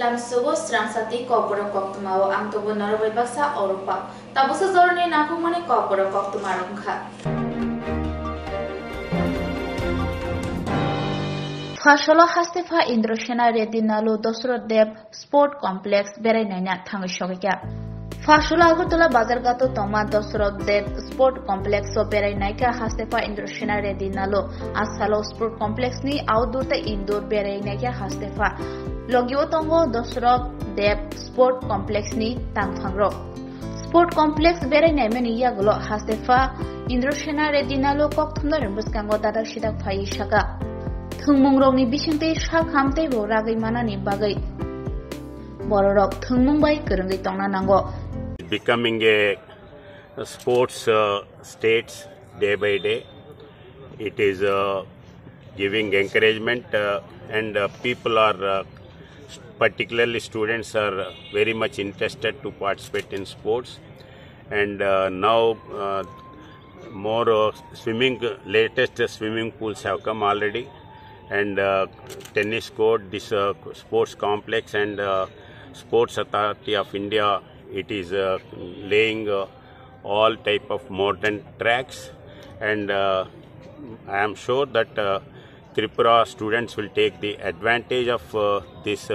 Lam sugo strang sati koporo koktumao ang tubo noroboy baksa Europa. Tapos sa zorne nakumani koporo koktumarong ka. Fasholo hastefa Indroshena Redinalo Dosrodev Sport Complex Berenanya Thangshogya. Fasholo Agutula Bazargato Toma Dosrodev Sport Complex so Berenaika hastefa Indroshena Redinalo Asalo Sport Complex ni outdoor te indoor Berenaya hastefa Logio Tongo Dosrodev Sport Complex ni Tangthangro. Sport Complex Berenameni Yagulo hastefa Indroshena Redinalo Koktumno Rembuskango Dadak Shidak Phai Shaka. Thungmungrokni bisingte sakhamte bo ragai manani bagai bororok thungmungbai korongoi tongna nango. Becoming a sports state day by day, it is giving encouragement and people are particularly students are very much interested to participate in sports, and now more latest swimming pools have come already, and tennis court, this sports complex and Sports Authority of India, it is laying all type of modern tracks, and I am sure that Tripura students will take the advantage of these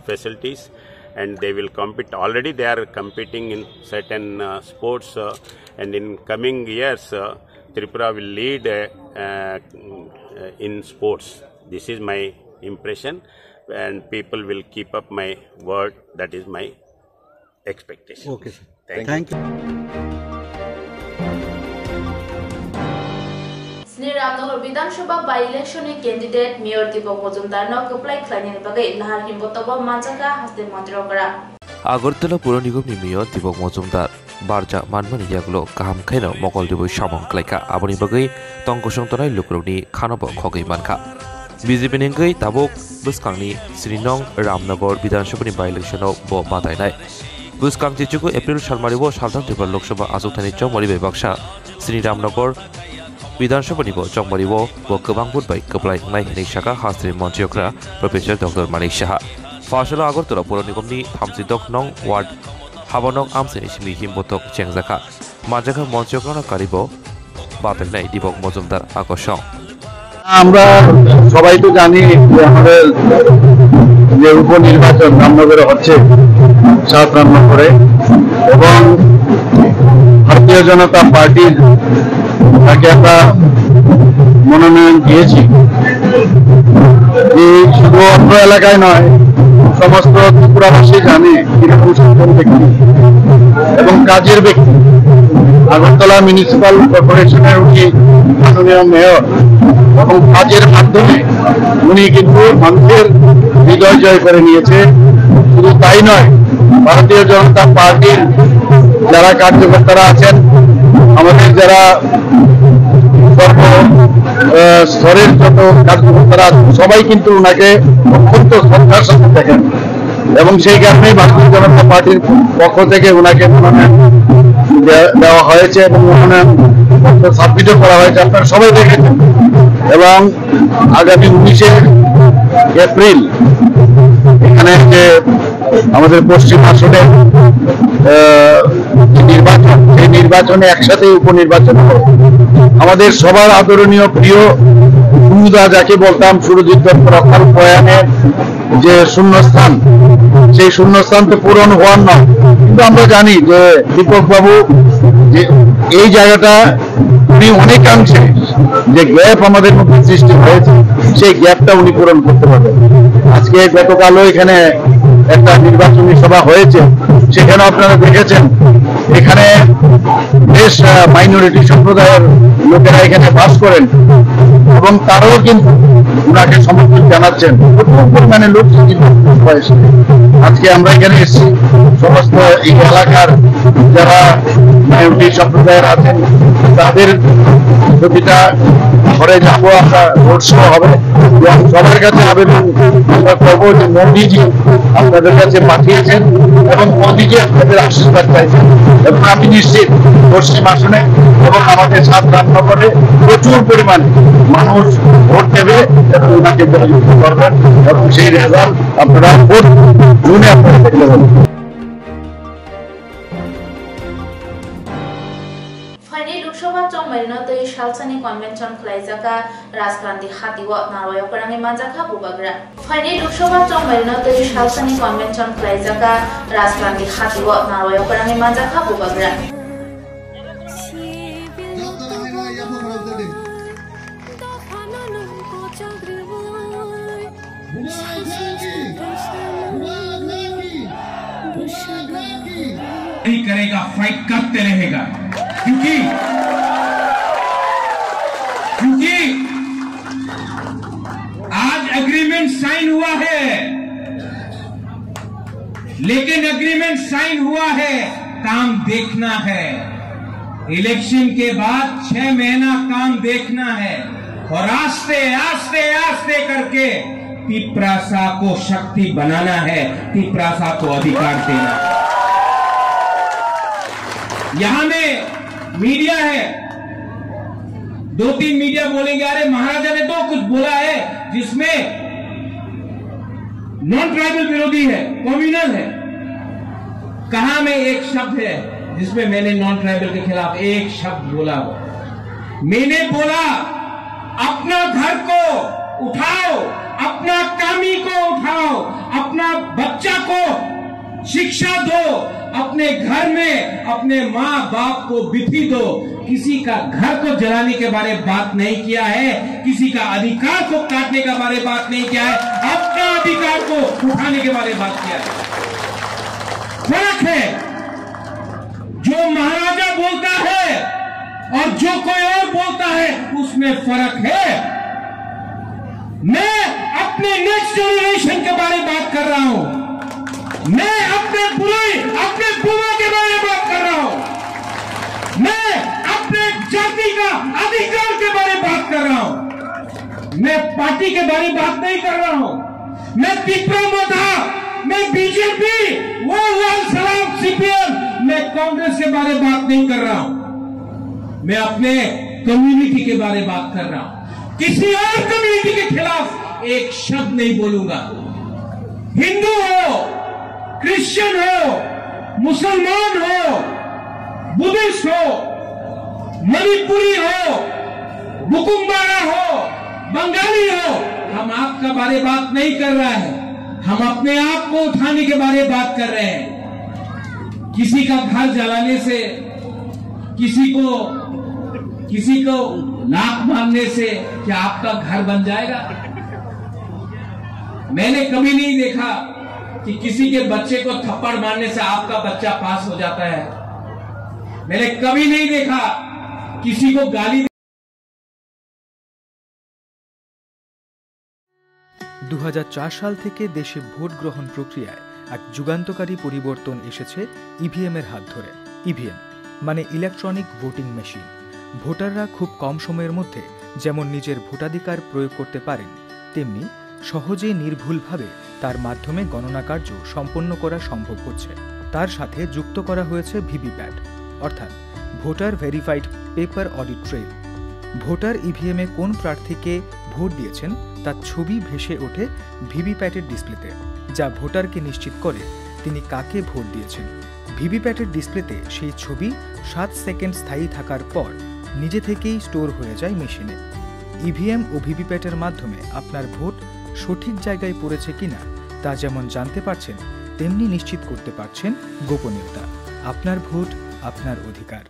facilities, and they will compete. Already they are competing in certain sports, and in coming years Tripura will lead in sports. This is my impression, and people will keep up my word. That is my expectation. Okay, sir. Thank you. Ramnagar Vidhan Sabha by-election candidate Mayor Deepak Majumdar no apply claiming bagai lahar himbotoba manjaka haste mantro kara. Agartala Pura Nigam ni Mayor Deepak Majumdar barja manmani yaglo kaham khaina mokol dibo samong klaika aboni bagai tongkosong tonai lukroni khanobo khogai manka. BJP ningai tabok buskangni Srinong Ramnagar Vidhan Sabha ni by-election bo batainai. Buskang chichuko April salmaribo Saldam Tripura Lok Sabha azuktani chomari bebaksa Sri Ramnagar Vidhan Sabha ni bo chongmaribo bo kobang budbai koplai nai hini shaka hastri montiokra Professor Dr. Manik Saha. Fasholo Agartala Pura Nigam ni 32 nong ward Habanok Amseni Simi Himbotok Chengzaka Majaka Montiokra Karibo Batainai Deepak Majumdar আকর্ষণ আমরা সবাই তো জানি যে আমাদের যে উপনির্বাচন রামনগরে হচ্ছে 7 রামনগরে, এবং ভারতীয় জনতা পার্টির তাকে একটা মনোনয়ন দিয়েছি। এই শুধু অত্র এলাকায় নয়, সমস্ত ত্রিপুরাবাসী জানে কিরকম সফল ব্যক্তি এবং কাজের ব্যক্তি। আগরতলা মিউনিসিপাল কর্পোরেশনের উনি মাননীয় মেয়র, এবং কাজের মাধ্যমে উনি কিন্তু মানুষের হৃদয় জয় করে নিয়েছে। শুধু তাই নয়, ভারতীয় জনতা পার্টির যারা কার্যকর্তারা আছেন, আমাদের যারা সর্ব স্তরের যত কার্যকর্তারা আছেন, সবাই কিন্তু ওনাকে অত্যন্ত শ্রদ্ধার সাথে দেখেন, এবং সেই কারণেই ভারতীয় জনতা পার্টির পক্ষ থেকে ওনাকে মনোনয়ন দেওয়া হয়েছে এবং মনোনয়ন সাবমিটও করা হয়েছে। আপনারা সবাই দেখেছেন, এবং আগামী 19শে এপ্রিল এখানে যে আমাদের পশ্চিম আসনের নির্বাচন, সেই নির্বাচনে একসাথে উপনির্বাচন হবে। আমাদের সবার আদরণীয় প্রিয় সুদা, যাকে বলতাম সুরজিৎ দত্ত রক্ষার প্রয়াণের যে শূন্যস্থান, সেই শূন্যস্থান তো পূরণ হওয়ার নয়, কিন্তু আমরা জানি যে দীপক বাবু যে এই জায়গাটা উনি অনেকাংশে যে গ্যাপ আমাদের মধ্যে সৃষ্টি হয়েছে, সেই গ্যাপটা উনি পূরণ করতে পারবেন। আজকে গতকালও এখানে একটা নির্বাচনী সভা হয়েছে, সেখানে আপনারা দেখেছেন এখানে বেশ মাইনরিটি সম্প্রদায়ের লোকেরা এখানে বাস করেন, এবং তারাও কিন্তু ওনাকে সমর্থন জানাচ্ছেন। প্রচুর পরিমাণে লোক হয়েছে। আজকে আমরা এখানে এসেছি, সমস্ত এই এলাকার যারা মাইনরিটি সম্প্রদায়ের আছেন তাদের প্রতিটা ঘরে যাবো, আমরা রোড শো হবে, এবং সবার কাছে আবেদন আমরা করবো যে মোদিজি আপনাদের কাছে পাঠিয়েছেন এবং মোদিজি আপনাদের আশীর্বাদ চাইছেন, এবং আমি নিশ্চিত পশ্চিম আসনে এবং আমাদের 7 রামনগরে প্রচুর পরিমাণে মানুষ ভোট দেবে। যাতে ওনাকে জয়যুক্ত করবেন এবং সেই রেজাল্ট আপনারা ভোট জুনে আপনারা দেখতে পাবেন। ফাইনাল লোকসভা চংমাইনো তৈ সালসানি কনভেনশন খালাইজাকা রাজক্রান্তি হাতিও নারওয়ায় পরাঙে মানজাখা বুবাগ্রা ফাইনাল লোকসভা চংমাইনো তৈ সালসানি কনভেনশন খালাইজাকা রাজক্রান্তি হাতিও নারওয়ায় পরাঙে মানজাখা বুবাগ্রা नहीं करेगा, फाइट करते रहेगा, क्योंकि आज एग्रीमेंट साइन हुआ है, लेकिन एग्रीमेंट साइन हुआ है, काम देखना है। इलेक्शन के बाद 6 महीना काम देखना है और आस्ते आस्ते आस्ते करके पिपरासा को शक्ति बनाना है, पिपरासा को अधिकार देना है। यहां में मीडिया है, 2-3 मीडिया बोलेंगे अरे महाराजा ने तो कुछ बोला है जिसमें नॉन ट्राइबल विरोधी है, कम्युनल है। कहां में एक शब्द है जिसमें मैंने नॉन ट्राइबल के खिलाफ एक शब्द बोला हो? मैंने बोला अपना घर को उठाओ, अपना कामी को उठाओ, अपना बच्चा को शिक्षा दो, अपने घर में अपने माँ बाप को बिथी दो। किसी का घर को जलाने के बारे में बात नहीं किया है, किसी का अधिकार को काटने के बारे में बात नहीं किया है, अपना अधिकार को उठाने के बारे में बात किया है। फर्क है, जो महाराजा बोलता है और जो कोई और बोलता है उसमें फर्क है। मैं अपने नेक्स्ट जनरेशन के बारे में बात कर रहा हूं, मैं अपने बुआ के बारे में बात कर रहा हूं, मैं अपने जाति का अधिकार के बारे में बात कर रहा हूं, मैं पार्टी के बारे में बात नहीं कर रहा हूं। मैं पिपरा में था, मैं बीजेपी, वो लाल सलाम सीपीएम, मैं कांग्रेस के बारे में बात नहीं कर रहा हूं। मैं अपने कम्युनिटी के बारे में बात कर रहा हूं, किसी और कम्युनिटी के खिलाफ एक शब्द नहीं बोलूंगा। हिंदू हो, क्रिश्चियन हो, मुसलमान हो, बुद्धिस्ट हो, मणिपुरी हो, बुकुम्बारा हो, बंगाली हो, हम आपका बारे बात नहीं कर रहा है, हम अपने आप को उठाने के बारे बात कर रहे हैं। किसी का घर जलाने से, किसी को लात मारने से क्या आपका घर बन जाएगा? मैंने कभी नहीं देखा कि किसी के बच्चे को थप्पड़ मारने से आपका बच्चा पास हो जाता है। मैंने कभी नहीं देखा किसी को गाली 2004 সাল থেকে দেশে ভোট গ্রহণ প্রক্রিয়ায় এক যুগান্তকারী পরিবর্তন এসেছে ইভিএম এর হাত ধরে। ইভিএম মানে ইলেকট্রনিক ভোটিং মেশিন। ভোটাররা খুব কম সময়ের মধ্যে যেমন নিজের ভোটাধিকার প্রয়োগ করতে পারেন, তেমনি সহজে নির্ভুলভাবে তার মাধ্যমে গণনা কার্য সম্পন্ন করা সম্ভব হচ্ছে। তার সাথে যুক্ত করা হয়েছে ভিভিপ্যাট, অর্থাৎ voter verified paper audit trail. Voter ইভিএমে কোন প্রার্থীকে ভোট দিয়েছেন তার ছবি ভেসে ওঠে ভিভিপ্যাটের ডিসপ্লেতে, যা ভোটারকে নিশ্চিত করে তিনি কাকে ভোট দিয়েছেন। ভিভিপ্যাটের ডিসপ্লেতে সেই ছবি 7 সেকেন্ড স্থায়ী থাকার পর নিজে থেকেই স্টোর হয়ে যায় মেশিনে। ইভিএম ও ভিভিপ্যাটের মাধ্যমে আপনার ভোট সঠিক জায়গায় পড়েছে কিনা তা যেমন জানতে পারছেন, তেমনি নিশ্চিত করতে পারছেন গোপনীয়তা। আপনার ভোট, আপনার অধিকার।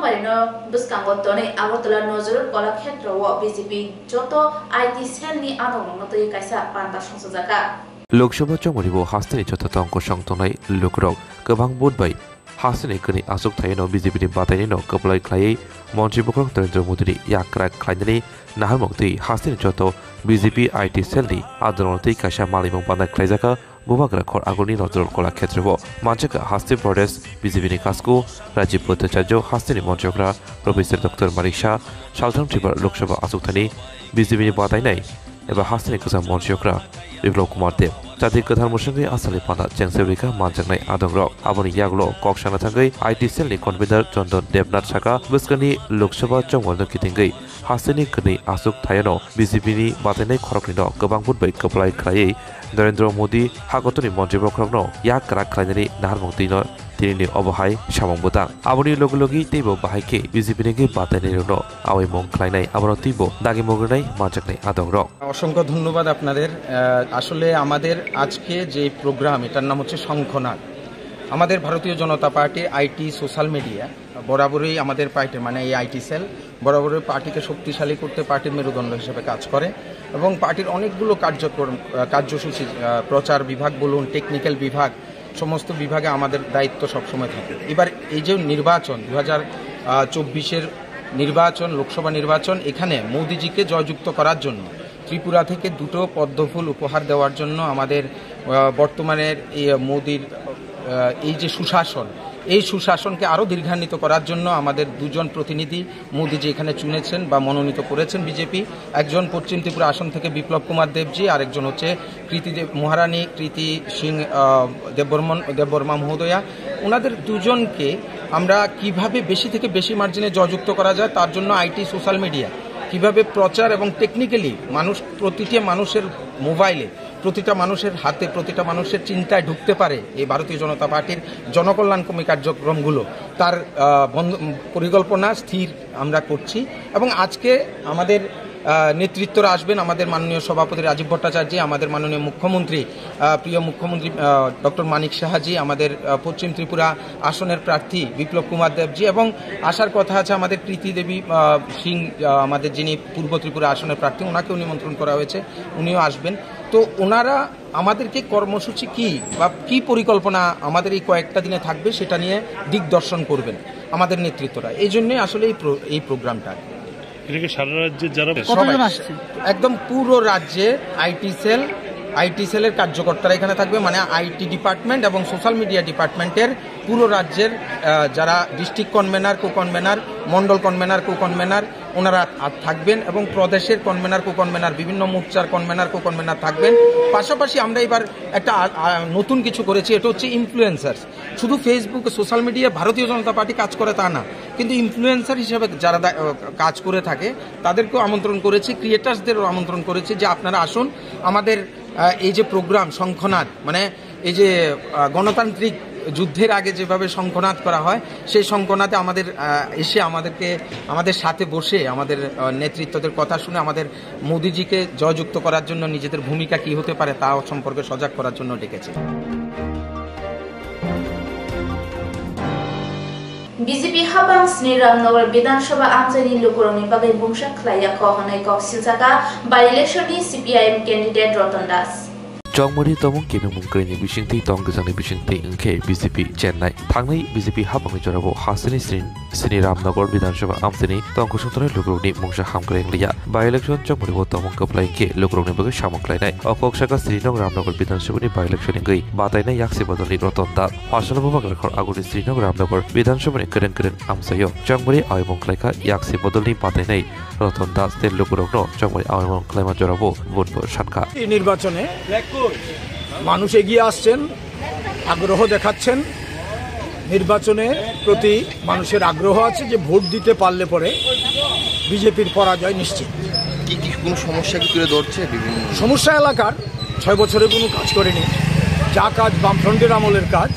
হামারিনো বসকাঙ্গ তনে আগরতলা নজরুল কলাক্ষেত্র ও বিজেপি যত আইটি সেলনি আনমনতই কাইসা পান্তা সংসজাকা লোকসভা চমরিব হাস্তেনি চতুর্থ অঙ্ক সংতনাय লোকরক गोबां बुधबाय हास्तेनि गोनि आसुक थायनो बिजेपिनि बादायनायनो कपलाय ख्लायै मन्त्रि बख्रं नरेन्द्र मोदीनि याक्रा ख्लायनानै नाहारमक्ति हास्तेनि जत बिजेपि आईटी सेलनि आदरनतै कायसा मालिमुं बानाय ख्लायजाका बुबाग्रा खर आगरनि नजरुल कलाक्षेत्रब मानसिका हास्ते प्रदेश बिजेपिनि कास्को राजीव भट्टाचार्य हास्तेनि मन्त्रिफ्रा प्रफेसर डक्टर मानिक शाह सालथाम त्रिपुरा लोकसभा आसुकथानि बिजेपिनि बादायनाय एबा हास्तेनि गोजाम मन्त्रिफ्रा बिप्लब कुमार देव जाति गोथार मुसुंगै आसालि पाना जेंसेरिका मानजांनाय आदंग्रक आबनि यागलो कक्साना थांगै आईटी सेलनि कन्वेनर चन्दन देबनाथ साका बोसकानि लोकसभा चंगलनो किथिंगै हास्तेनि गोनै आसुक थायनो बिजेपिनि बादायनाय खरकनिनो गोबां बुधबाय कपलाय ख्लायै नरेन्द्र मोदी हागतनि मन्त्रि बख्रंनो याक्रा ख्लायनानै नाहारमक्तिनो तिनि अबहाय सामंबोदा आबनि लगलगि तेबो बाहायके बिजेपिनि बादायनायनो आवै मं ख्लायनाय आबनो तिबो दागि मग्रनाय मानजांनाय आदंग्रक অসংখ্য ধন্যবাদ আপনাদের আসলে আমাদের আজকে যে প্রোগ্রাম এটার নাম হচ্ছে শঙ্খনাদ আমাদের ভারতীয় জনতা পার্টি আইটি সোশ্যাল মিডিয়া বরাবরই আমাদের পার্টি মানে এই আইটি সেল বরাবরই পার্টিকে শক্তিশালী করতে পার্টির মেরুদণ্ড হিসেবে কাজ করে এবং পার্টির অনেকগুলো কার্যসূচি প্রচার বিভাগ বলুন টেকনিক্যাল বিভাগ সমস্ত বিভাগে আমাদের দায়িত্ব সবসময় থাকে এবার এই যে নির্বাচন 2024-এর নির্বাচন লোকসভা নির্বাচন এখানে মোদিজিকে জয়যুক্ত করার জন্য ত্রিপুরা থেকে দুটো পদ্মফুল উপহার দেওয়ার জন্য আমাদের বর্তমানের মোদির এই যে সুশাসন এই সুশাসনকে আরও দীর্ঘান্বিত করার জন্য আমাদের দুজন প্রতিনিধি মোদিজি এখানে চুনেছেন বা মনোনীত করেছেন বিজেপি একজন পশ্চিম ত্রিপুরা আসন থেকে বিপ্লব কুমার দেবজি আরেকজন হচ্ছে মহারানী কৃতি সিং দেববর্মা মহোদয়া ওনাদের দুজনকে আমরা কিভাবে বেশি থেকে বেশি মার্জিনে জয়যুক্ত করা যায় তার জন্য আইটি সোশ্যাল মিডিয়া কিভাবে প্রচার এবং টেকনিক্যালি প্রতিটা মানুষের মোবাইলে প্রতিটা মানুষের হাতে প্রতিটা মানুষের চিন্তায় ঢুকতে পারে এই ভারতীয় জনতা পার্টির জনকল্যাণকর্মী কার্যক্রমগুলো তার পরিকল্পনা স্থির আমরা করছি এবং আজকে আমাদের নেতৃত্বরা আসবেন আমাদের মাননীয় সভাপতি রাজীব ভট্টাচার্য আমাদের মাননীয় মুখ্যমন্ত্রী প্রিয় মুখ্যমন্ত্রী ডক্টর মানিক শাহজি আমাদের পশ্চিম ত্রিপুরা আসনের প্রার্থী বিপ্লব কুমার দেবজি এবং আসার কথা আছে আমাদের প্রীতি দেবী সিং আমাদের যিনি পূর্ব ত্রিপুরা আসনের প্রার্থী ওনাকেও নিমন্ত্রণ করা হয়েছে উনিও আসবেন তো ওনারা আমাদেরকে কর্মসূচি কি বা কি পরিকল্পনা আমাদের এই কয়েকটা দিনে থাকবে সেটা নিয়ে দিকদর্শন করবেন আমাদের নেতৃত্বরা এই জন্যই আসলে এই প্রোগ্রামটা সারা রাজ্যে যারা একদম পুরো রাজ্যে আইটি সেলের কার্যকর্তারা এখানে থাকবে মানে আইটি ডিপার্টমেন্ট এবং সোশ্যাল মিডিয়া ডিপার্টমেন্টের পুরো রাজ্যের যারা ডিস্ট্রিক্ট কনভেনার কো কনভেনার মন্ডল কনভেনার কো কনভেনার ওনারা থাকবেন এবং প্রদেশের কনভেনার কো কনভেনার বিভিন্ন মোর্চার কনভেনার কো কনভেনার থাকবেন পাশাপাশি আমরা এবার একটা নতুন কিছু করেছি এটা হচ্ছে ইনফ্লুয়েন্সার শুধু ফেসবুক সোশ্যাল মিডিয়া ভারতীয় জনতা পার্টি কাজ করে তা না কিন্তু ইনফ্লুয়েন্সার হিসেবে যারা কাজ করে থাকে তাদেরকেও আমন্ত্রণ করেছি ক্রিয়েটার্সদেরও আমন্ত্রণ করেছি যে আপনারা আসুন আমাদের এই যে প্রোগ্রাম শঙ্খনাদ মানে এই যে গণতান্ত্রিক যুদ্ধের আগে যেভাবে শঙ্খনাদ করা হয় সেই শঙ্খনাদে আমাদের এসে আমাদের সাথে বসে আমাদের নেতৃত্বদের কথা শুনে আমাদের মোদিজিকে জয়যুক্ত করার জন্য নিজেদের ভূমিকা কি হতে পারে তা সম্পর্কে সজাগ করার জন্য ডেকেছে বিজেপি হাবাং স্নি রামনগর বিধানসভা আমজানি লোকরংনি বাগै बुंसा ख्लाया खहनै कक्सिलजाका बाइ इलेक्शननि सीपीआईएम कैंडिडेट रतन दास चौमरी तमंग केमे मुंगकरिनि बिसिंथि तंगजानि बिसिंथि इंखे बीजेपी चेन्नाई थांनाय बीजेपी हाबांनि जराबो हासिनि श्री रामनगर विधानसभा आमसिनि तंगसंतनाय लोकरंनि मुंसा हामग्रेंलिया बाइ इलेक्शन चौमरी तमंग कपलायके लोकरंनि बगै सामंख्लायनाय अकक्साका श्रीनगर रामनगर विधानसभानि बाइ इलेक्शन गै बादायनाय याक्सि बदलनि रतन दास हासलबो बाग्राखर आगुनि श्रीनगर रामनगर विधानसभानि गोरेन आमसायो चौमरी आयमंख्लायका याक्सि बदलनि बादायनाय रतन दास ते लोकरंनो चौमरी आयमंख्लायमा जराबो बुधबार सानखा নির্বাচনে মানুষ এগিয়ে আসছেন আগ্রহ দেখাচ্ছেন নির্বাচনের প্রতি মানুষের আগ্রহ আছে যে ভোট দিতে পারলে পরে বিজেপির পরাজয় নিশ্চিত কি কোনো সমস্যা কি তুলে ধরছে সমস্যা এলাকার 6 বছরে কোনো কাজ করেনি যা কাজ বামফ্রন্টের আমলের কাজ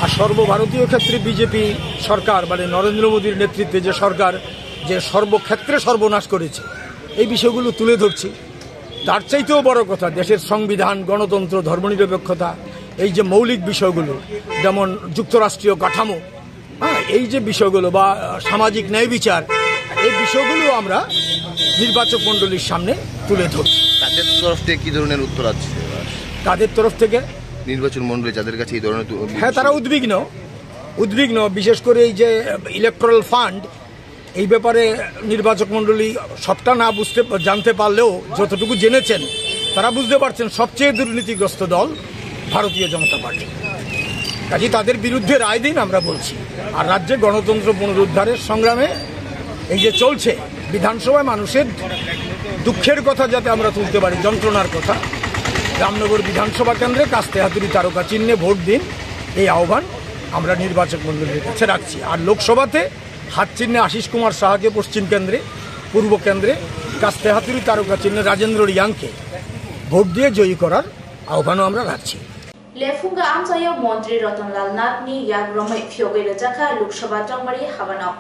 আর সর্বভারতীয় ক্ষেত্রে বিজেপি সরকার মানে নরেন্দ্র মোদীর নেতৃত্বে যে সরকার যে সর্বক্ষেত্রে সর্বনাশ করেছে এই বিষয়গুলো তুলে ধরছি তার চাইতেও বড় কথা দেশের সংবিধান গণতন্ত্র ধর্মনিরপেক্ষতা এই যে মৌলিক বিষয়গুলো যেমন যুক্তরাষ্ট্রীয় কাঠামো হ্যাঁ, এই যে বিষয়গুলো বা সামাজিক ন্যায় বিচার, এই বিষয়গুলো আমরা নির্বাচক মণ্ডলীর সামনে তুলে ধরছি। তাদের তরফ থেকে কি ধরনের উত্তর আছে? তাদের তরফ থেকে নির্বাচন মণ্ডলী যাদের কাছে এই ধরনের, হ্যাঁ, তারা উদ্বিগ্ন বিশেষ করে এই যে ইলেকট্রাল ফান্ড, এই ব্যাপারে নির্বাচক মণ্ডলী সবটা না জানতে পারলেও যতটুকু জেনেছেন তারা বুঝতে পারছেন সবচেয়ে দুর্নীতিগ্রস্ত দল ভারতীয় জনতা পার্টি। কাজে তাদের বিরুদ্ধে রায় দিন আমরা বলছি। আর রাজ্যে গণতন্ত্র পুনরুদ্ধারের সংগ্রামে এই যে চলছে, বিধানসভায় মানুষের দুঃখের কথা যাতে আমরা তুলতে পারি, যন্ত্রণার কথা, রামনগর বিধানসভা কেন্দ্রে কাস্তে হাতুড়ি তারকা চিহ্নে ভোট দিন, এই আহ্বান আমরা নির্বাচক মণ্ডলীর কাছে রাখছি। আর লোকসভাতে হাত চিহ্নে আশিস কুমার সাহাকে পশ্চিম কেন্দ্রে, পূর্ব কেন্দ্রে কাস্তে হাতুড়ি তারকা চিহ্নে রাজেন্দ্র রিয়াংকে ভোট দিয়ে জয়ী করার আহ্বানও আমরা রাখছি। लेफुंगा आमसायो मंत्री रतनलाल नाथनि याग्रमै फियोगै रजाखा लोकसभा चंगमारी हाबानाव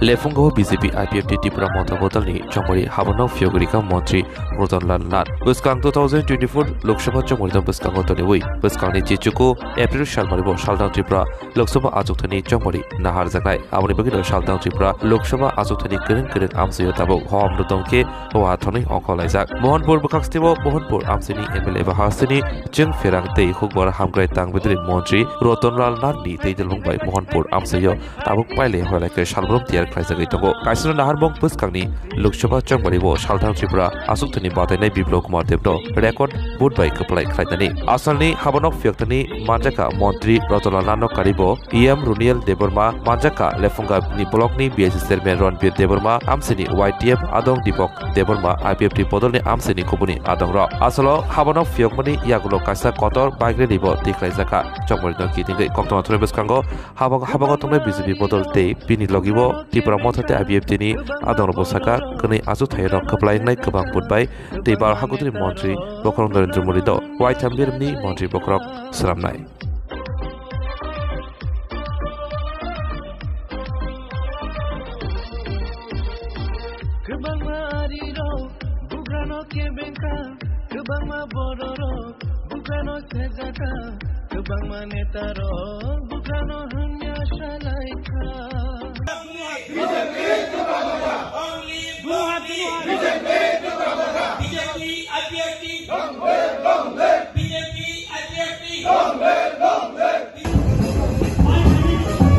लेफुंगाव बीजेपी आईपीएफटी त्रिपुरा मन्थाबदलनि चंगमारी हाबानाव फियोगरिका मंत्री रतनलाल नाथ बस्कां 2024 लोकसभा चंगमारी बस्कांगो तनिवै बस्कांनि चिचुको एप्रिल सालमारिबो सालदां त्रिपुरा लोकसभा आजुथानि चंगमारी नाहार जानाय आमनि बगिनो सालदां त्रिपुरा लोकसभा आजुथानि गरं आमसियो ताबो हम दंके वाथनि अंखलायजाक मोहनपुर बखास्तिबो मोहनपुर आमसिनि एमएलए बाहासिनि जों फेरां दै हुकबर हामग्राय तांबेद्रि मंत्री रतनलाल नाथनि दैदलबंबाय मोहनपुर आमसियो ताबुक पाइले हलायके सालब्रम तियार खायजागै दंगो काइसनो नाहारबंग बस्कांनि लोकसभा चंगमारिबो सालदां त्रिपुरा आजुथानि बादायनाय बिप्लव कुमार देबनो रेकर्ड बुट बाय कपलाय खायदानि आसामनि हाबानाव फियक्तनि मानजाका मंत्री रतनलाल नाथ कारिबो इएम रुनियल देबरमा मानजाका लेफुंगानि ब्लकनि बीएससी चेयरमैन रणबीर देबरमा आमसिनि वाईटीएफ आदं दीपक देबरमा आईपीएफटी बदलनि आमसिनि कुबुनि आदं र आसलो हाबानाव फियकमनि यागुलो काइसा कतर बायग्रेनिबो दिख्लायजाका चंगमारि दंकि दिंगै कक्टमा थुने बस्कांगो हाबागा तंगै बीजेपी बदल ते बिनि लगिबो त्रिपुरा मथाते आईपीएफटीनि आदं बसाका कनै आजु थायनो खपलायनाय गोबां बुटबाय दैबार हागुद्रि मंत्री बखरं नरेंद्र मोदी द वाइट हामबिरनि मंत्री बखरं सलामनाय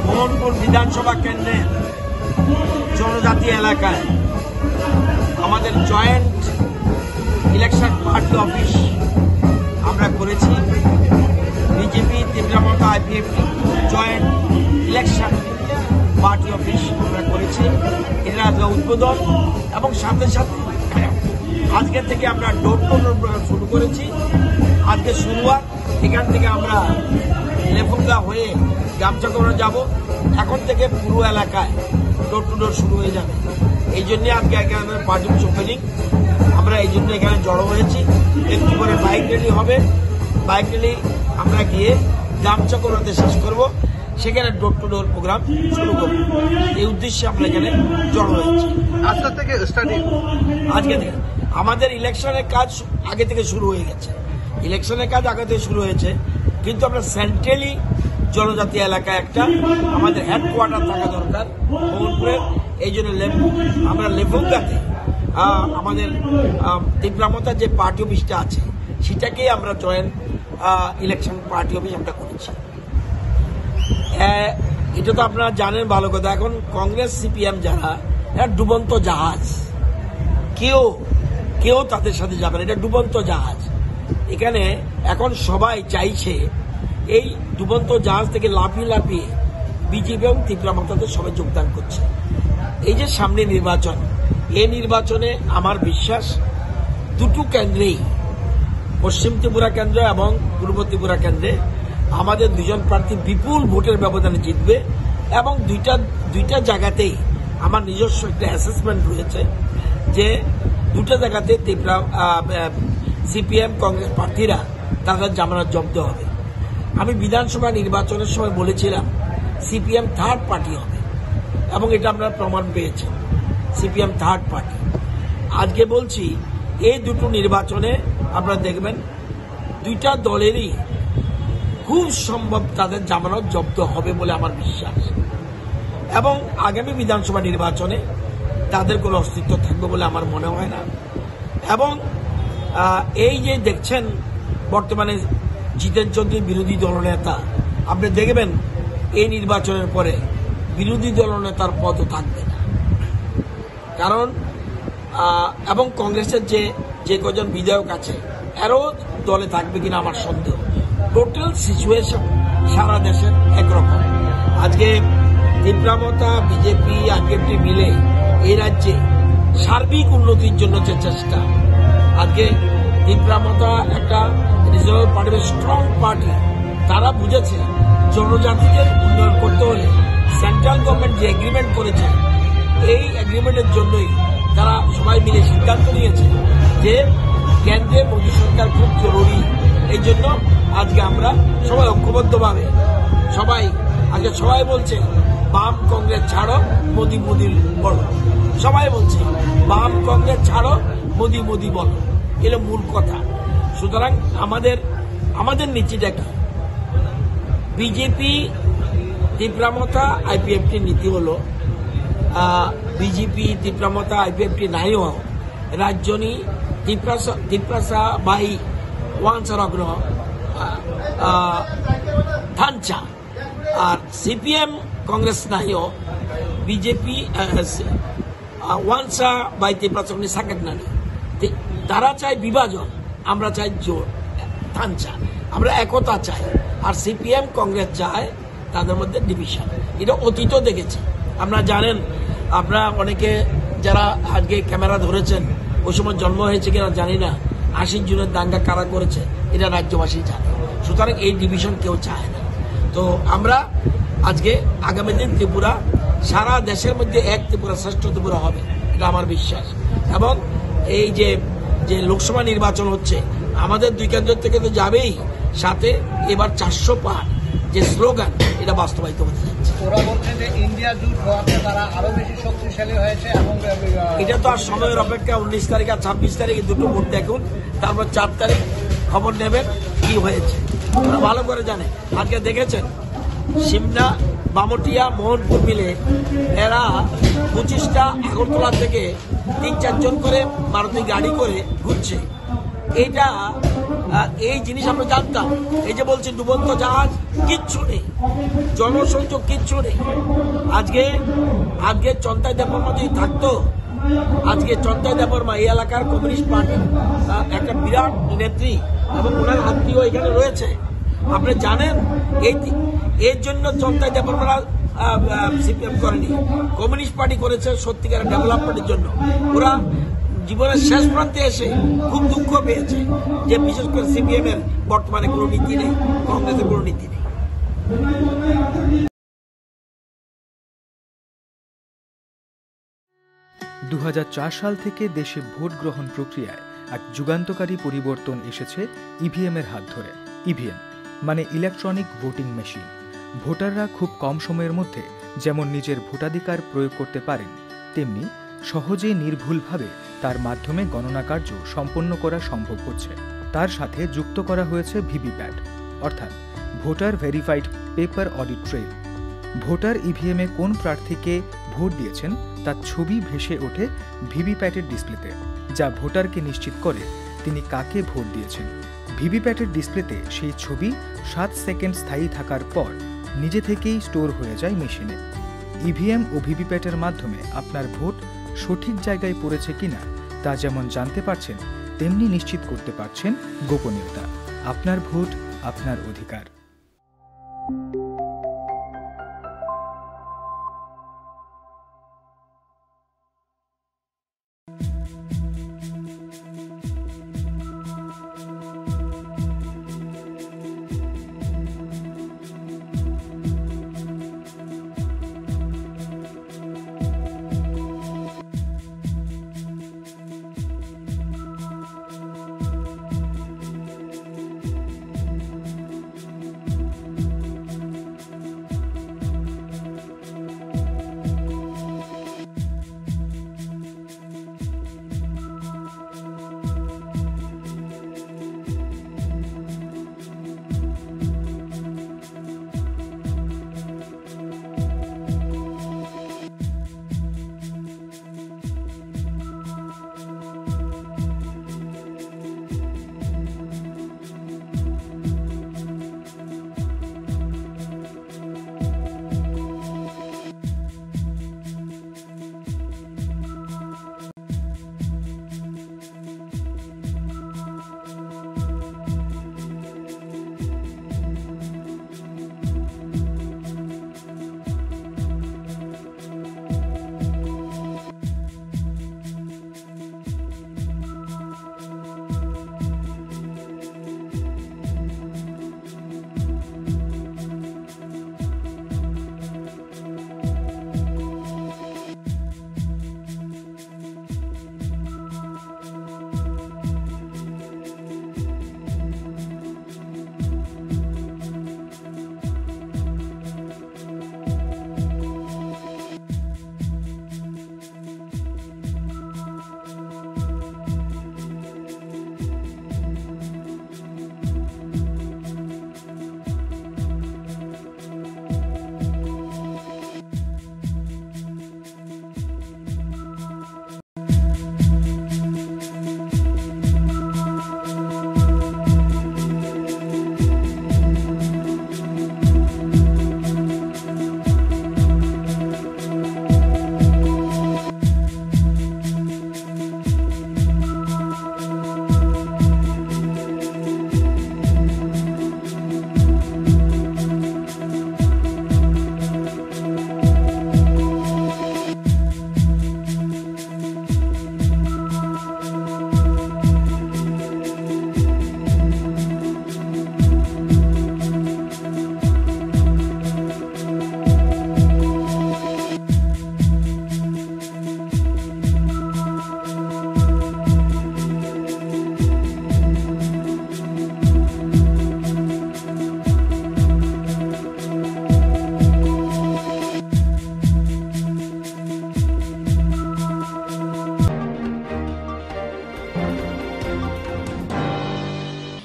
মোহনপুর বিধানসভা কেন্দ্রের জনজাতি এলাকায় আমাদের জয়েন্ট ইলেকশন পার্টি অফিস আমরা করেছি। BJP Tripura Motha IPFT joint election party office আমরা করেছি। এটা আজকে উদ্বোধন এবং সাথে সাথে আজকে থেকে আমরা ডোর টু ডোর প্রোগ্রাম শুরু করেছি। আজকে শুরুয়াত এখান থেকে আমরা লেফুঙ্গা হয়ে গামচাকোনা যাব। এখন থেকে পুরো এলাকায় ডোর টু ডোর শুরু হয়ে যাবে। এই জন্য আজকে এখানে পার্টি ওপেনিং, আমরা এই জন্য এখানে জড়ো হয়েছি। একটু করে বাইক র্যালি হবে, বাইক র্যালি আমরা গিয়ে গামচাকোনাতে শেষ করব, সেখানে ডোর টু ডোর প্রোগ্রাম শুরু করব। এই উদ্দেশ্যে আমরা এখানে জড়ো হয়েছি। আজকে থেকে আজকে থেকে আমাদের ইলেকশনের কাজ আগে থেকে শুরু হয়ে গেছে। ইলেকশনের কাজ আগে থেকে শুরু হয়েছে, কিন্তু আমরা সেন্ট্রালি জনজাতি এলাকায় একটা আমাদের হেডকোয়ার্টার থাকা দরকার মোহনপুরের। এই জন্য আমরা লেফুঙ্গাতে আমাদের ত্রিপুরামতার যে পার্টি অফিসটা আছে সেটাকেই আমরা জয়েন্ট ইলেকশন পার্টি অফিস আমরা করেছি। এটা তো আপনারা জানেন ভালো কথা। এখন কংগ্রেস সিপিএম যারা, এটা ডুবন্ত জাহাজ, কেউ তাদের সাথে যাবে না। এটা ডুবন্ত জাহাজ। এখানে এখন সবাই চাইছে এই ডুবন্ত জাহাজ থেকে লাফিয়ে বিজেপি এবং ত্রিপুরা মমতাতে সবাই যোগদান করছে। এই যে সামনে নির্বাচন, এই নির্বাচনে আমার বিশ্বাস দুটো কেন্দ্রেই, পশ্চিম ত্রিপুরা কেন্দ্র এবং পূর্ব ত্রিপুরা কেন্দ্রে আমাদের দুজন প্রার্থী বিপুল ভোটের ব্যবধানে জিতবে এবং দুইটা জায়গাতেই আমার নিজস্ব একটা অ্যাসেসমেন্ট রয়েছে যে দুটো জায়গাতে সিপিএম কংগ্রেস প্রার্থীরা তাদের জামানত জব্দ হবে। আমি বিধানসভা নির্বাচনের সময় বলেছিলাম সিপিএম থার্ড পার্টি হবে এবং এটা আপনারা প্রমাণ পেয়েছেন, সিপিএম থার্ড পার্টি। আজকে বলছি এই দুটো নির্বাচনে আপনারা দেখবেন দুইটা দলেরই খুব সম্ভব তাদের জামানত জব্দ হবে বলে আমার বিশ্বাস এবং আগামী বিধানসভা নির্বাচনে তাদের কোনো অস্তিত্ব থাকবে বলে আমার মনে হয় না। এবং এই যে দেখছেন বর্তমানে জিতেন চৌধুরী বিরোধী দলনেতা, আপনি দেখবেন এই নির্বাচনের পরে বিরোধী দলনেতার পদও থাকবে না, কারণ এবং কংগ্রেসের যে কজন বিধায়ক আছে এরও দলে থাকবে কিনা আমার সন্দেহ। টোটাল সিচুয়েশন সারা দেশের একরকম। আজকে তীব্রামতা বিজেপি আরপিএফটি মিলে এই রাজ্যে সার্বিক উন্নতির জন্য যে চেষ্টা, আজকে তীব্রামতা একটা রিজনাল পার্টি, স্ট্রং পার্টি, তারা বুঝেছে জনজাতিদের উন্নয়ন করতে হলে সেন্ট্রাল গভর্নমেন্ট যে এগ্রিমেন্ট করেছে এই এগ্রিমেন্টের জন্যই তারা সবাই মিলে সিদ্ধান্ত নিয়েছে যে কেন্দ্রে মোদী সরকার খুব জরুরি। এই জন্য আজকে আমরা সবাই ঐক্যবদ্ধভাবে সবাই বলছে বাম কংগ্রেস ছাড়ো মোদি মোদি বলো, সবাই বলছে বাম কংগ্রেস ছাড়ো মোদি মোদি বলো, এলো মূল কথা। সুতরাং আমাদের নীতিটা কি? বিজেপি তীব্রামতা আইপিএফটির নীতি হলো বিজেপি তীব্রামতা আইপিএফটি নাই হোক রাজ্যনি তীব্রাসা বাই ওয়ানসারগ্ন থানচা, আর সিপিএম কংগ্রেস নাই হোক বিজেপি ওয়ানসা বাই তীব্রাসগ্নি সাকেটনানি। তারা চায় বিভাজন, আমরা চাই জোর থানচা, আমরা একতা চাই। আর সিপিএম কংগ্রেস চায় তাদের মধ্যে ডিভিশন। এটা অতীত দেখেছি, আপনারা জানেন। আপনারা অনেকে যারা আজকে ক্যামেরা ধরেছেন ওই সময় জন্ম হয়েছে কিনা জানি না, 80 জনের দাঙ্গা কারা করেছে এটা রাজ্যবাসী জানে। সুতরাং এই ডিভিশন কেউ চায় না। তো আমরা আজকে আগামী দিন ত্রিপুরা সারা দেশের মধ্যে এক ত্রিপুরা শ্রেষ্ঠ ত্রিপুরা হবে, এটা আমার বিশ্বাস। এবং এই যে লোকসভা নির্বাচন হচ্ছে আমাদের দুই কেন্দ্র থেকে তো যাবেই, সাথে এবার 400 পার যে স্লোগান এটা বাস্তবায়িত হতে যাচ্ছে। ওরা বলছে যে ইন্ডিয়া জোট হওয়াতে তারা আরো বেশি শক্তিশালী হয়েছে এবং এটা তো আর সময়ের অপেক্ষা। 19 তারিখ আর 26 তারিখে দুটো ভোট দেখুন, তারপর 4 তারিখ খবর নেবেন কি হয়েছে। ওরা ভালো করে জানে। আজকে দেখেছেন সিমনা, বামটিয়া, মোহনপুর মিলে এরা 25টা আগরতলা থেকে 3-4 জন করে মারুতি গাড়ি করে ঘুরছে। এই জিনিস আমরা জানতাম। এই যে বলছে ডুবন্ত জাহাজ, কিচ্ছু নেই, জনসংযোগ কিচ্ছু নেই। আজকে চন্তাই দেববর্মা যদি থাকতো, আজকে চন্তাই দেববর্মা এই এলাকার কমিউনিস্ট পার্টি একটা বিরাট নেত্রী এবং ওনার আত্মীয় এখানে রয়েছে। আপনি জানেন এর জন্য চন্তাই দেববর্মা সিপিএম করেনি, কমিউনিস্ট পার্টি করেছে সত্যিকারের ডেভেলপমেন্টের জন্য। ওরা জীবনের শেষ প্রান্তে এসে খুব দুঃখ পেয়েছে যে বিশেষ করে সিপিএম এর বর্তমানে কোনো নীতি নেই, কংগ্রেসের কোনো নীতি নেই। 2004 সাল থেকে দেশে ভোট গ্রহণ প্রক্রিয়ায় এক যুগান্তকারী পরিবর্তন এসেছে ইভিএম এর হাত ধরে। ইভিএম মানে ইলেকট্রনিক ভোটিং মেশিন। ভোটাররা খুব কম সময়ের মধ্যে যেমন নিজের ভোটাধিকার প্রয়োগ করতে পারেন, তেমনি সহজে নির্ভুলভাবে তার মাধ্যমে গণনা কার্য সম্পন্ন করা সম্ভব হচ্ছে। তার সাথে যুক্ত করা হয়েছে ভিভিপ্যাট, অর্থাৎ voter verified paper audit trail. Voter ইভিএমে কোন প্রার্থীকে ভোট দিয়েছেন তার ছবি ভেসে ওঠে ভিভিপ্যাটের ডিসপ্লেতে, যা ভোটারকে নিশ্চিত করে তিনি কাকে ভোট দিয়েছেন। ভিভিপ্যাটের ডিসপ্লেতে সেই ছবি 7 সেকেন্ড স্থায়ী থাকার পর নিজে থেকেই স্টোর হয়ে যায় মেশিনে। ইভিএম ও ভিভিপ্যাটের মাধ্যমে আপনার ভোট সঠিক জায়গায় পড়েছে কিনা তা যেমন জানতে পারছেন, তেমনি নিশ্চিত করতে পারছেন গোপনীয়তা। আপনার ভোট, আপনার অধিকার।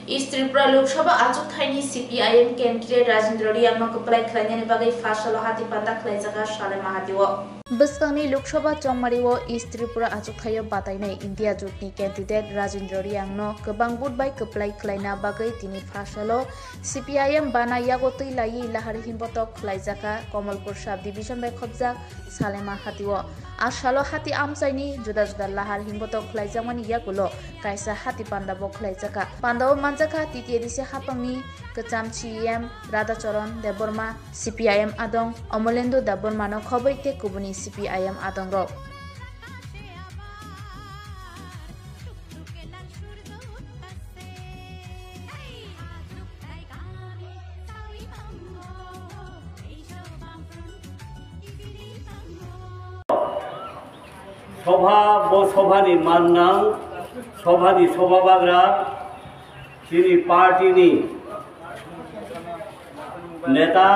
East Tripura Lok Sabha achuk thaini CPIM candidate Rajendra Riyangno kaplai khlainani bagai fasalo hati panda khlaijaka Sale Mahatiwo Bwskangni Lok Sabha chongmariwo East Tripura achuk thaio batainai India Jotni candidate Rajendra Riyangno kwbang budbai kaplai khlaina bagai tini fasalo CPIM bana yagotui lai lahari himbotok khlaijaka Kamalpur sub division bai khobjak Sale Mahatiwo Ashalo hati amsaini juda juda lahar himbotok khlaijamani yagulo kaisa hati panda bo khlaijaka pandao manjaka titiya dise hapangni kecham CM Radhacharan Deborma CPIM adong Amolendo Deborma no khobaite kubuni CPIM adong ro Sobha bo sobhani mannang sobhani sobabagra chini party ni neta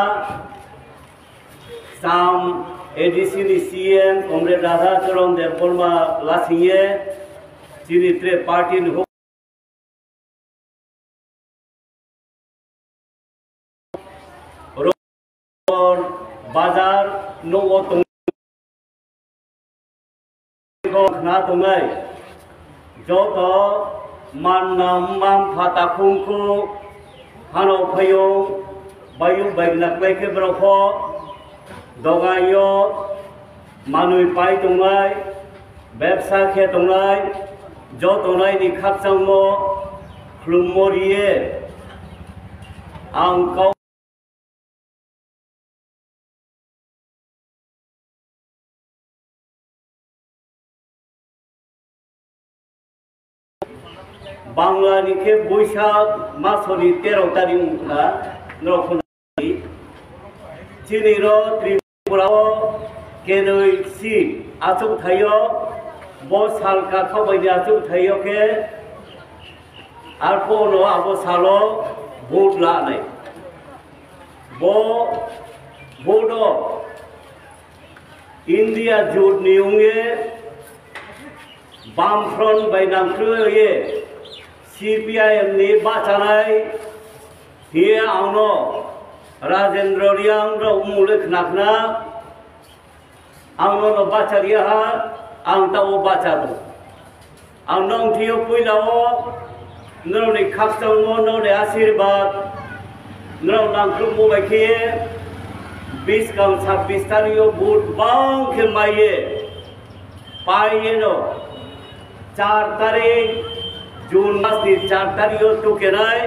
sam ADC ni CM Comrade Radhacharan Deborma Lasingye chini tre party ni bazar no otong na tungai joto manam mam phata khungku hano phayo bayu baignak baike brokho dogayo manui pai tungai ব্যবসা khe tungai joto nai ni khapsangmo khlumorie ang Bangla ke Boishak masoni 13 tarik na nrokhoni chini ro Tripura kenoi si achuk thayo bo sal ka khabai achuk thayo ke arpo no abo salo vote la nai bo bodo India jut niunge Bamfront by Namkruye CPIM ni bachanai here auno Rajendra Riyang ro umulek nakna auno no bacharia ha ang tao bachatu ang nong thiyo puilao nro ni khakchang mo no le asirbat nro nangkru mo bakie 20 kam 26 tario vote bang khemaye paye no 4 tarik June masni 4 tarik to kenai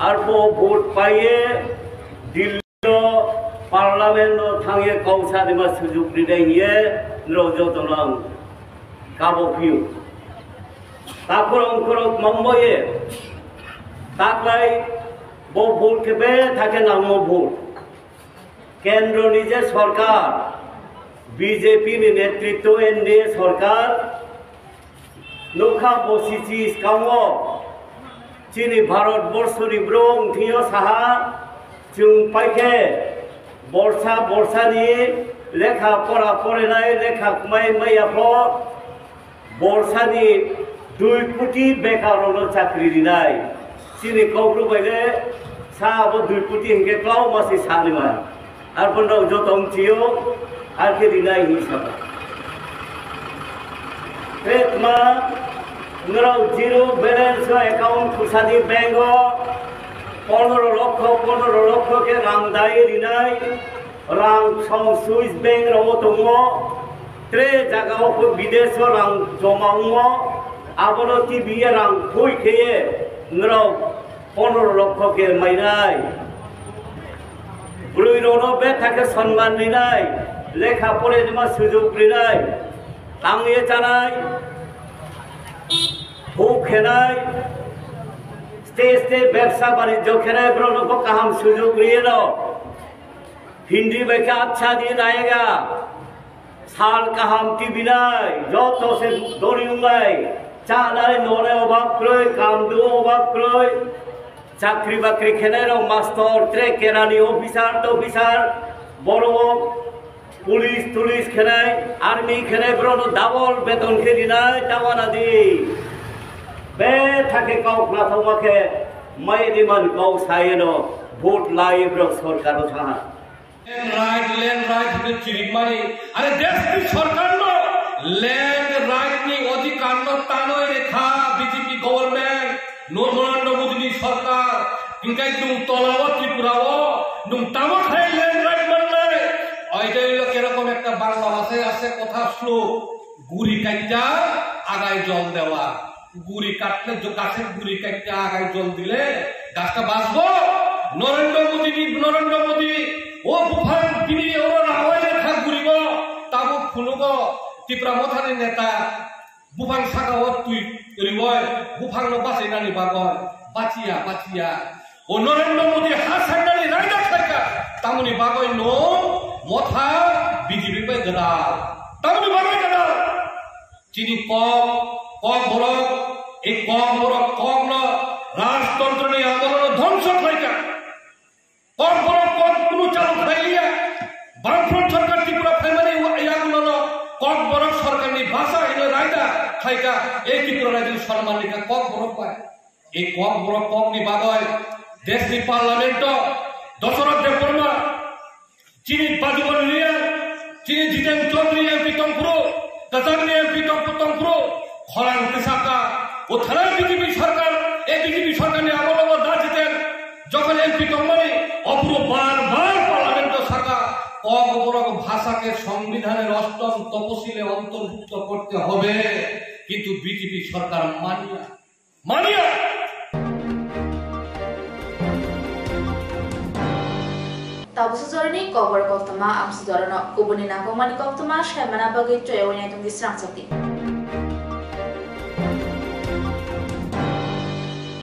arpo vote paye dillo parliament no thange kausa dema sujuk didai ye nrojo tonang kabo piu takurong kurong mamboye taklai bo vote kebe thake namo vote kendro nije sarkar BJP ni netritto NDA sarkar Nukha bosisi skamo chini Bharat borsori brong thiyo saha chung paike borsa ni lekha pora pore nai lekha mai apro borsa ni 2 কোটি বেকার হলো চাকরি দিনাই chini kogru baile sa abo 2 কোটি hinge klau masi salima ar pondo jotom thiyo ar ke dinai hisab Petma ngrau zero balance account khusadi bank 15 লক্ষ ke rang dai rinai rang song Swiss bank ro tomo tre jaga ko bidesh rang jomaumo abono TV rang khoi kheye ngrau 15 লক্ষ ke mainai brui rono be thake সম্মান rinai lekha pore jema sujog rinai tangiye chanai Hook khenai stage ব্যবসা বাণিজ্য khenai brono ko kaham sujog riye lo hindi beke acha din aayega sal kaham TV nai joto se doriungai cha nai nore obhab kroi kam du obhab kroi chakri bakri khenai ro master tre kerani officer boro police খেলাই army খেলাই ব্রণ double বেতন খেলি নাই টাওয়ানা দি be thake kau na thomake mai diman kau sayeno vote lai bro sarkar thaha land right ni chirik mani are desh ki sarkar no land right ni odhikar no tanoi rekha BJP government Narendra Modi ni sarkar kinkai tum tolawo tripurawo tum tamo khai land right manle oita hilo kerokom ekta bangla bhashaye ashe kotha শ্লোক গুড়ি কাটটা আগায় জল দেওয়া গুড়ি কাটলে গাছের গুড়ি কাটটা আগায় জল দিলে গাছটা বাঁচবো নরেন্দ্র মোদী ও বুফান তিনি ওরা হাওয়াই রেখা ঘুরিব তাবো ফুনুব ত্রিপুরা মথানি নেতা বুফান সাগাও তুই রিবয় বুফান বাঁচাই নানি বাগয় বাঁচিয়া ও নরেন্দ্র মোদী হাসান নানি রাইডা থাকা তামনি বাগয় নো মথা বিজেপি পে গদা তামনি বাগয় গদা চিনি কম বরক এই কম বরক কম না রাজতন্ত্র নিয়ে আন্দোলন ধ্বংস থাকা কম বরক কম কোনো চালু খাইলিয়া বামফ্রন্ট সরকার ত্রিপুরা ফাইমারি ইয়াগুলো কম বরক সরকার নিয়ে ভাষা এনে রায়দা খাইকা এই ত্রিপুরা রাজ্যের সম্মান নিকা কম বরক পায় এই কম বরক কম নি বাগয় দেশ নি পার্লামেন্ট দশরথ দেববর্মা চিনি বাজুবন লিয়া চিনি জিতেন চৌধুরী এমপি টংপুরো তাজানি এমপি টংপুরো খরাং কৃষকা ও থানার বিজেপি সরকার এই বিজেপি সরকার নিয়ে আমল দাঁড়িয়েছেন যখন এমপি টংমানি অপূর্ব বারবার পার্লামেন্ট শাখা অগবরক ভাষাকে সংবিধানের অষ্টম তপশিলে অন্তর্ভুক্ত করতে হবে কিন্তু বিজেপি সরকার মানিয়া Tabusuzorni cover koftama amsudorno kubuni na pamani koftama shaimana bagi choyawani tung disrang sakti.